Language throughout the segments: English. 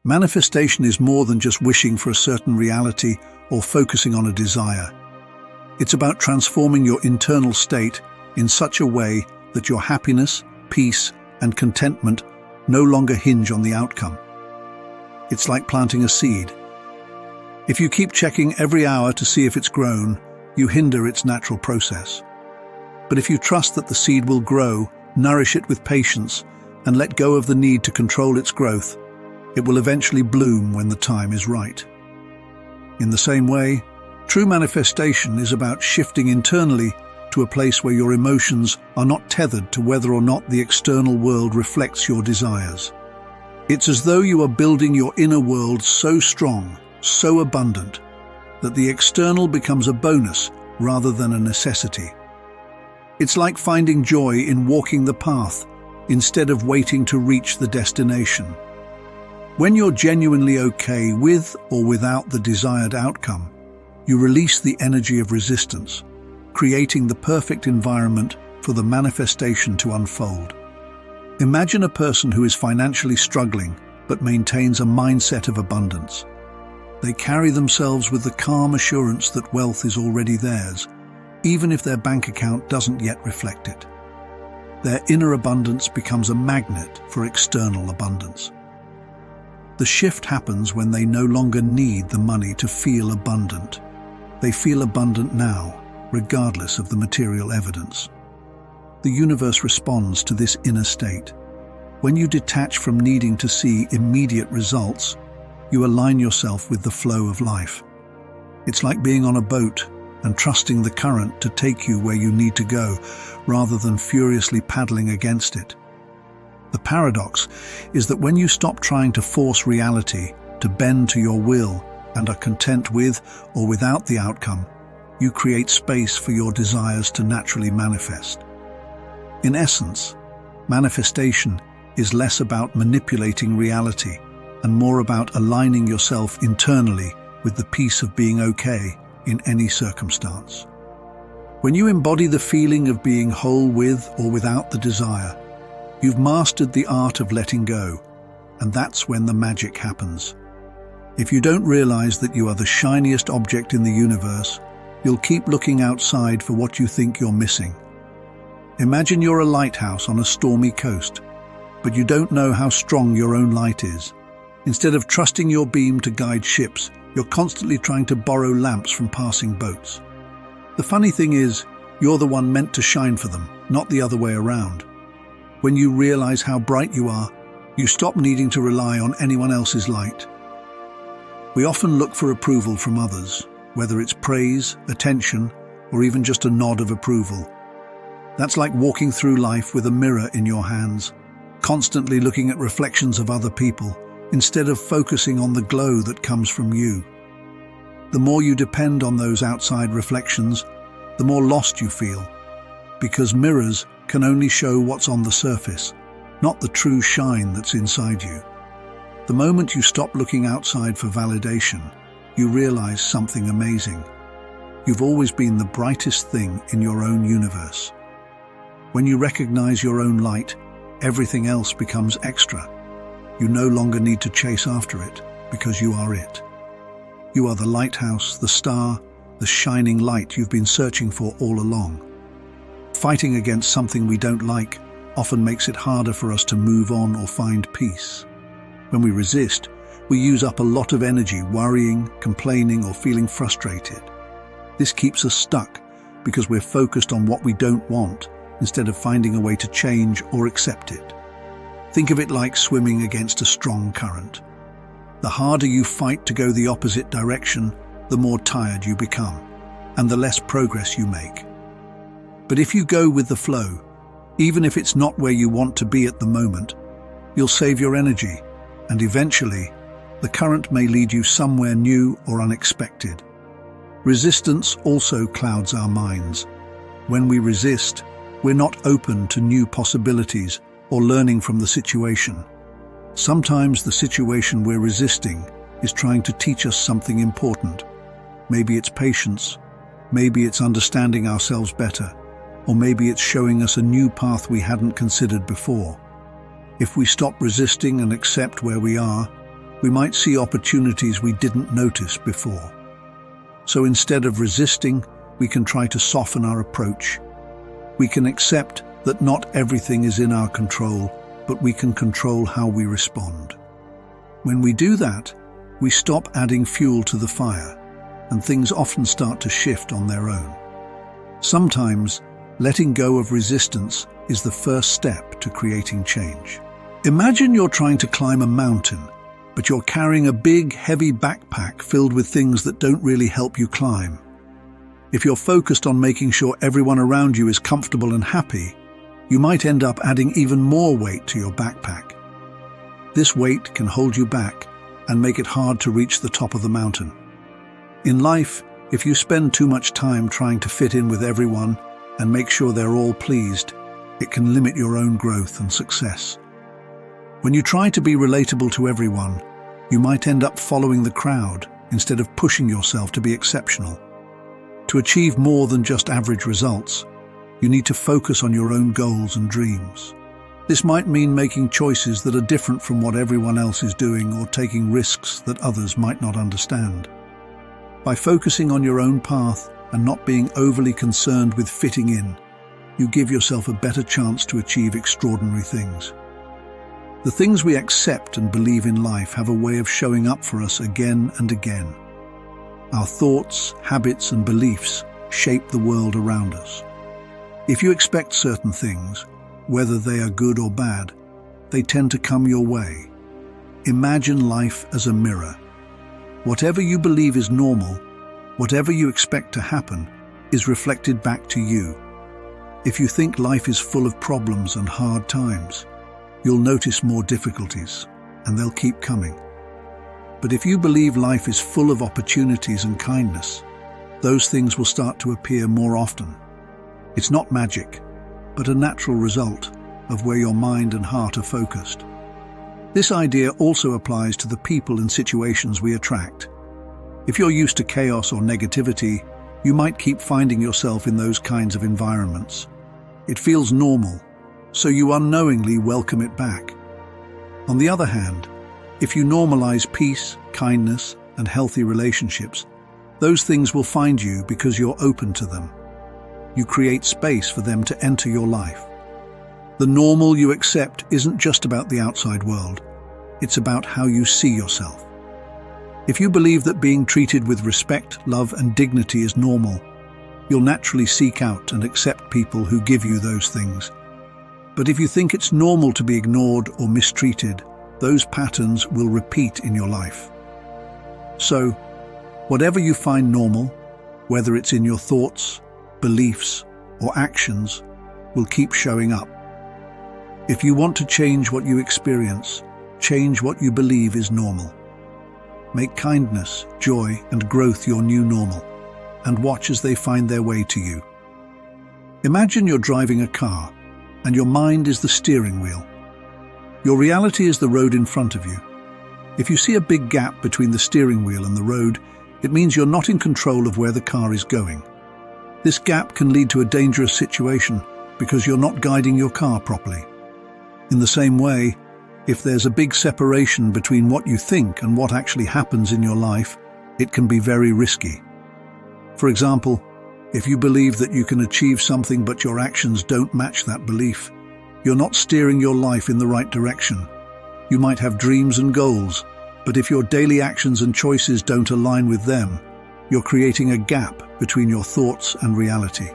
Manifestation is more than just wishing for a certain reality or focusing on a desire. It's about transforming your internal state in such a way that your happiness, peace, and contentment no longer hinge on the outcome. It's like planting a seed. If you keep checking every hour to see if it's grown, you hinder its natural process. But if you trust that the seed will grow, nourish it with patience, and let go of the need to control its growth, it will eventually bloom when the time is right. In the same way, true manifestation is about shifting internally to a place where your emotions are not tethered to whether or not the external world reflects your desires. It's as though you are building your inner world so strong, so abundant, that the external becomes a bonus rather than a necessity. It's like finding joy in walking the path instead of waiting to reach the destination. When you're genuinely okay with or without the desired outcome, you release the energy of resistance, creating the perfect environment for the manifestation to unfold. Imagine a person who is financially struggling but maintains a mindset of abundance. They carry themselves with the calm assurance that wealth is already theirs, even if their bank account doesn't yet reflect it. Their inner abundance becomes a magnet for external abundance. The shift happens when they no longer need the money to feel abundant. They feel abundant now, regardless of the material evidence. The universe responds to this inner state. When you detach from needing to see immediate results, you align yourself with the flow of life. It's like being on a boat and trusting the current to take you where you need to go, rather than furiously paddling against it. The paradox is that when you stop trying to force reality to bend to your will and are content with or without the outcome, you create space for your desires to naturally manifest. In essence, manifestation is less about manipulating reality and more about aligning yourself internally with the peace of being okay in any circumstance. When you embody the feeling of being whole with or without the desire, you've mastered the art of letting go, and that's when the magic happens. If you don't realize that you are the shiniest object in the universe, you'll keep looking outside for what you think you're missing. Imagine you're a lighthouse on a stormy coast, but you don't know how strong your own light is. Instead of trusting your beam to guide ships, you're constantly trying to borrow lamps from passing boats. The funny thing is, you're the one meant to shine for them, not the other way around. When you realize how bright you are, you stop needing to rely on anyone else's light. We often look for approval from others, whether it's praise, attention, or even just a nod of approval. That's like walking through life with a mirror in your hands, constantly looking at reflections of other people, instead of focusing on the glow that comes from you. The more you depend on those outside reflections, the more lost you feel, because mirrors can only show what's on the surface, not the true shine that's inside you. The moment you stop looking outside for validation, you realize something amazing. You've always been the brightest thing in your own universe. When you recognize your own light, everything else becomes extra. You no longer need to chase after it, because you are it. You are the lighthouse, the star, the shining light you've been searching for all along. Fighting against something we don't like often makes it harder for us to move on or find peace. When we resist, we use up a lot of energy worrying, complaining, or feeling frustrated. This keeps us stuck because we're focused on what we don't want instead of finding a way to change or accept it. Think of it like swimming against a strong current. The harder you fight to go the opposite direction, the more tired you become, and the less progress you make. But if you go with the flow, even if it's not where you want to be at the moment, you'll save your energy, and eventually, the current may lead you somewhere new or unexpected. Resistance also clouds our minds. When we resist, we're not open to new possibilities or learning from the situation. Sometimes the situation we're resisting is trying to teach us something important. Maybe it's patience, maybe it's understanding ourselves better, or maybe it's showing us a new path we hadn't considered before. If we stop resisting and accept where we are, we might see opportunities we didn't notice before. So instead of resisting, we can try to soften our approach. We can accept that not everything is in our control, but we can control how we respond. When we do that, we stop adding fuel to the fire, and things often start to shift on their own. Sometimes, letting go of resistance is the first step to creating change. Imagine you're trying to climb a mountain, but you're carrying a big, heavy backpack filled with things that don't really help you climb. If you're focused on making sure everyone around you is comfortable and happy, you might end up adding even more weight to your backpack. This weight can hold you back and make it hard to reach the top of the mountain. In life, if you spend too much time trying to fit in with everyone and make sure they're all pleased, it can limit your own growth and success. When you try to be relatable to everyone, you might end up following the crowd instead of pushing yourself to be exceptional. To achieve more than just average results, you need to focus on your own goals and dreams. This might mean making choices that are different from what everyone else is doing or taking risks that others might not understand. By focusing on your own path and not being overly concerned with fitting in, you give yourself a better chance to achieve extraordinary things. The things we accept and believe in life have a way of showing up for us again and again. Our thoughts, habits, and beliefs shape the world around us. If you expect certain things, whether they are good or bad, they tend to come your way. Imagine life as a mirror. Whatever you believe is normal, whatever you expect to happen, is reflected back to you. If you think life is full of problems and hard times, you'll notice more difficulties, and they'll keep coming. But if you believe life is full of opportunities and kindness, those things will start to appear more often. It's not magic, but a natural result of where your mind and heart are focused. This idea also applies to the people and situations we attract. If you're used to chaos or negativity, you might keep finding yourself in those kinds of environments. It feels normal, so you unknowingly welcome it back. On the other hand, if you normalize peace, kindness, and healthy relationships, those things will find you because you're open to them. You create space for them to enter your life. The normal you accept isn't just about the outside world. It's about how you see yourself. If you believe that being treated with respect, love, and dignity is normal, you'll naturally seek out and accept people who give you those things. But if you think it's normal to be ignored or mistreated, those patterns will repeat in your life. So, whatever you find normal, whether it's in your thoughts, beliefs, or actions, will keep showing up. If you want to change what you experience, change what you believe is normal. Make kindness, joy, and growth your new normal, and watch as they find their way to you. Imagine you're driving a car, and your mind is the steering wheel. Your reality is the road in front of you. If you see a big gap between the steering wheel and the road, it means you're not in control of where the car is going. This gap can lead to a dangerous situation because you're not guiding your car properly. In the same way, if there's a big separation between what you think and what actually happens in your life, it can be very risky. For example, if you believe that you can achieve something but your actions don't match that belief, you're not steering your life in the right direction. You might have dreams and goals, but if your daily actions and choices don't align with them, you're creating a gap between your thoughts and reality.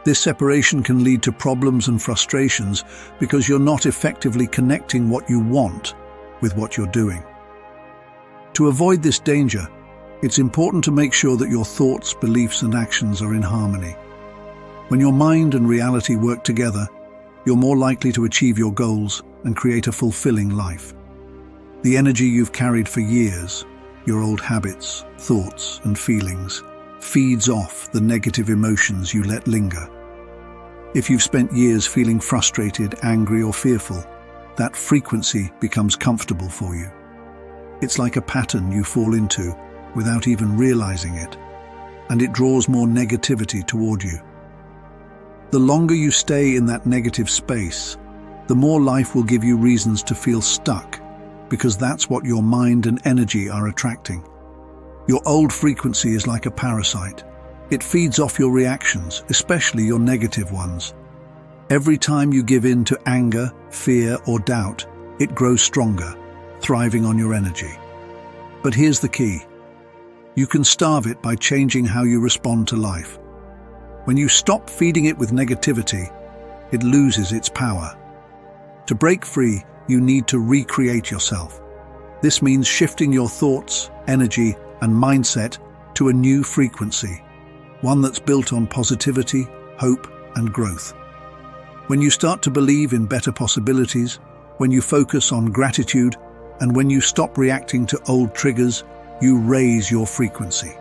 This separation can lead to problems and frustrations because you're not effectively connecting what you want with what you're doing. To avoid this danger, it's important to make sure that your thoughts, beliefs, and actions are in harmony. When your mind and reality work together, you're more likely to achieve your goals and create a fulfilling life. The energy you've carried for years, your old habits, thoughts, and feelings, feeds off the negative emotions you let linger. If you've spent years feeling frustrated, angry, or fearful, that frequency becomes comfortable for you. It's like a pattern you fall into without even realizing it, and it draws more negativity toward you. The longer you stay in that negative space, the more life will give you reasons to feel stuck, because that's what your mind and energy are attracting. Your old frequency is like a parasite. It feeds off your reactions, especially your negative ones. Every time you give in to anger, fear, or doubt, it grows stronger, thriving on your energy. But here's the key. You can starve it by changing how you respond to life. When you stop feeding it with negativity, it loses its power. To break free, you need to recreate yourself. This means shifting your thoughts, energy, and mindset to a new frequency, one that's built on positivity, hope, and growth. When you start to believe in better possibilities, when you focus on gratitude, and when you stop reacting to old triggers, you raise your frequency.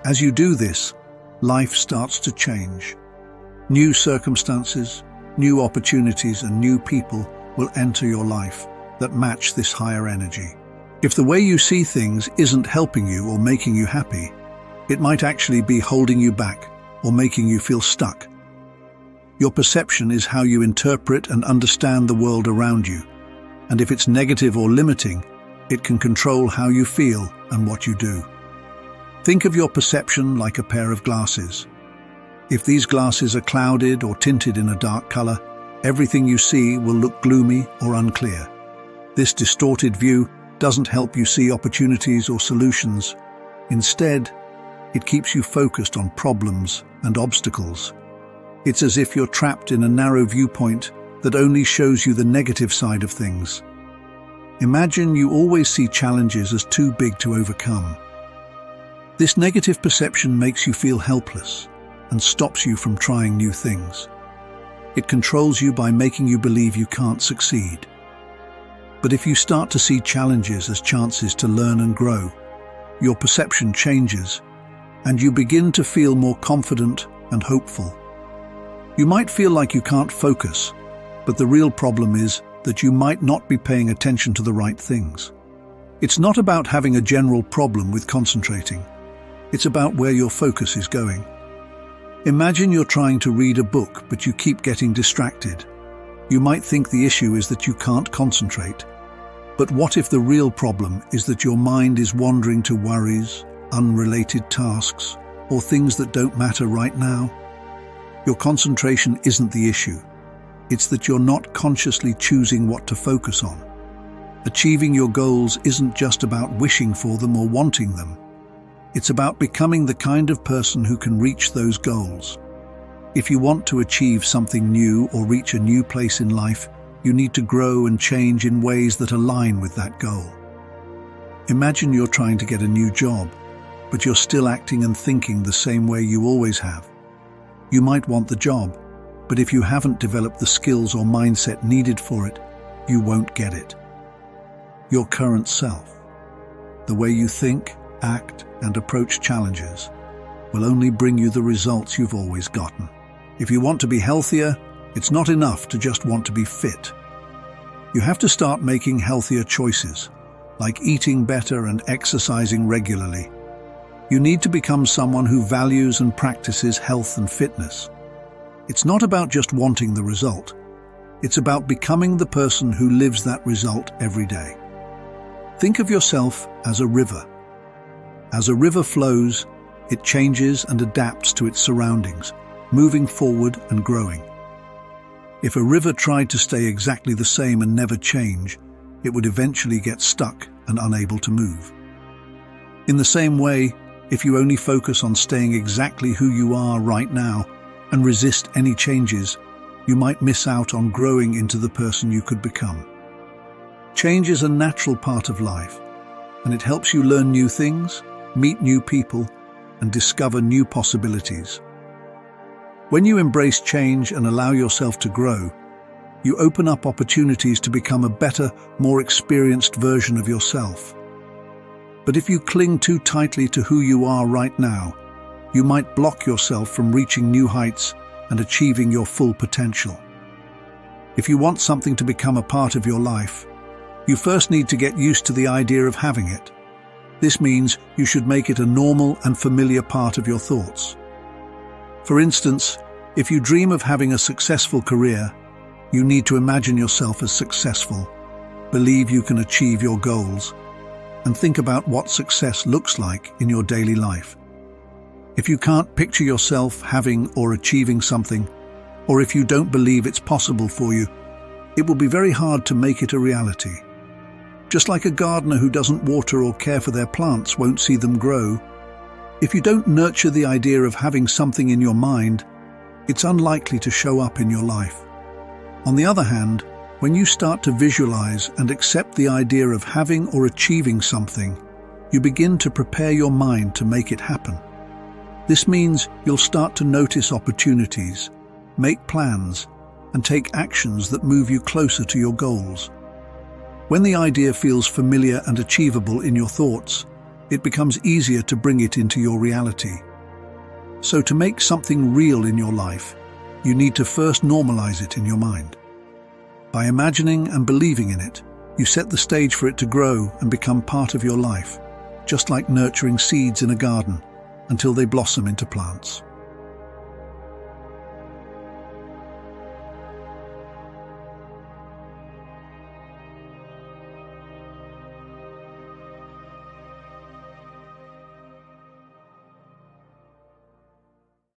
As you do this, life starts to change. New circumstances, new opportunities, and new people will enter your life that match this higher energy. If the way you see things isn't helping you or making you happy, it might actually be holding you back or making you feel stuck. Your perception is how you interpret and understand the world around you, and if it's negative or limiting, it can control how you feel and what you do. Think of your perception like a pair of glasses. If these glasses are clouded or tinted in a dark color, everything you see will look gloomy or unclear. This distorted view doesn't help you see opportunities or solutions. Instead, it keeps you focused on problems and obstacles. It's as if you're trapped in a narrow viewpoint that only shows you the negative side of things. Imagine you always see challenges as too big to overcome. This negative perception makes you feel helpless and stops you from trying new things. It controls you by making you believe you can't succeed. But if you start to see challenges as chances to learn and grow, your perception changes, and you begin to feel more confident and hopeful. You might feel like you can't focus, but the real problem is that you might not be paying attention to the right things. It's not about having a general problem with concentrating. It's about where your focus is going. Imagine you're trying to read a book, but you keep getting distracted. You might think the issue is that you can't concentrate. But what if the real problem is that your mind is wandering to worries, unrelated tasks, or things that don't matter right now? Your concentration isn't the issue. It's that you're not consciously choosing what to focus on. Achieving your goals isn't just about wishing for them or wanting them. It's about becoming the kind of person who can reach those goals. If you want to achieve something new or reach a new place in life, you need to grow and change in ways that align with that goal. Imagine you're trying to get a new job, but you're still acting and thinking the same way you always have. You might want the job, but if you haven't developed the skills or mindset needed for it, you won't get it. Your current self, the way you think, act, and approach challenges, will only bring you the results you've always gotten. If you want to be healthier, it's not enough to just want to be fit. You have to start making healthier choices, like eating better and exercising regularly. You need to become someone who values and practices health and fitness. It's not about just wanting the result. It's about becoming the person who lives that result every day. Think of yourself as a river. As a river flows, it changes and adapts to its surroundings, moving forward and growing. If a river tried to stay exactly the same and never change, it would eventually get stuck and unable to move. In the same way, if you only focus on staying exactly who you are right now and resist any changes, you might miss out on growing into the person you could become. Change is a natural part of life, and it helps you learn new things, meet new people, and discover new possibilities. When you embrace change and allow yourself to grow, you open up opportunities to become a better, more experienced version of yourself. But if you cling too tightly to who you are right now, you might block yourself from reaching new heights and achieving your full potential. If you want something to become a part of your life, you first need to get used to the idea of having it. This means you should make it a normal and familiar part of your thoughts. For instance, if you dream of having a successful career, you need to imagine yourself as successful. believe you can achieve your goals, and think about what success looks like in your daily life. If you can't picture yourself having or achieving something, or if you don't believe it's possible for you, it will be very hard to make it a reality. Just like a gardener who doesn't water or care for their plants won't see them grow, if you don't nurture the idea of having something in your mind, it's unlikely to show up in your life. On the other hand, when you start to visualize and accept the idea of having or achieving something, you begin to prepare your mind to make it happen. This means you'll start to notice opportunities, make plans, and take actions that move you closer to your goals. When the idea feels familiar and achievable in your thoughts, it becomes easier to bring it into your reality. So to make something real in your life, you need to first normalize it in your mind. By imagining and believing in it, you set the stage for it to grow and become part of your life, just like nurturing seeds in a garden until they blossom into plants.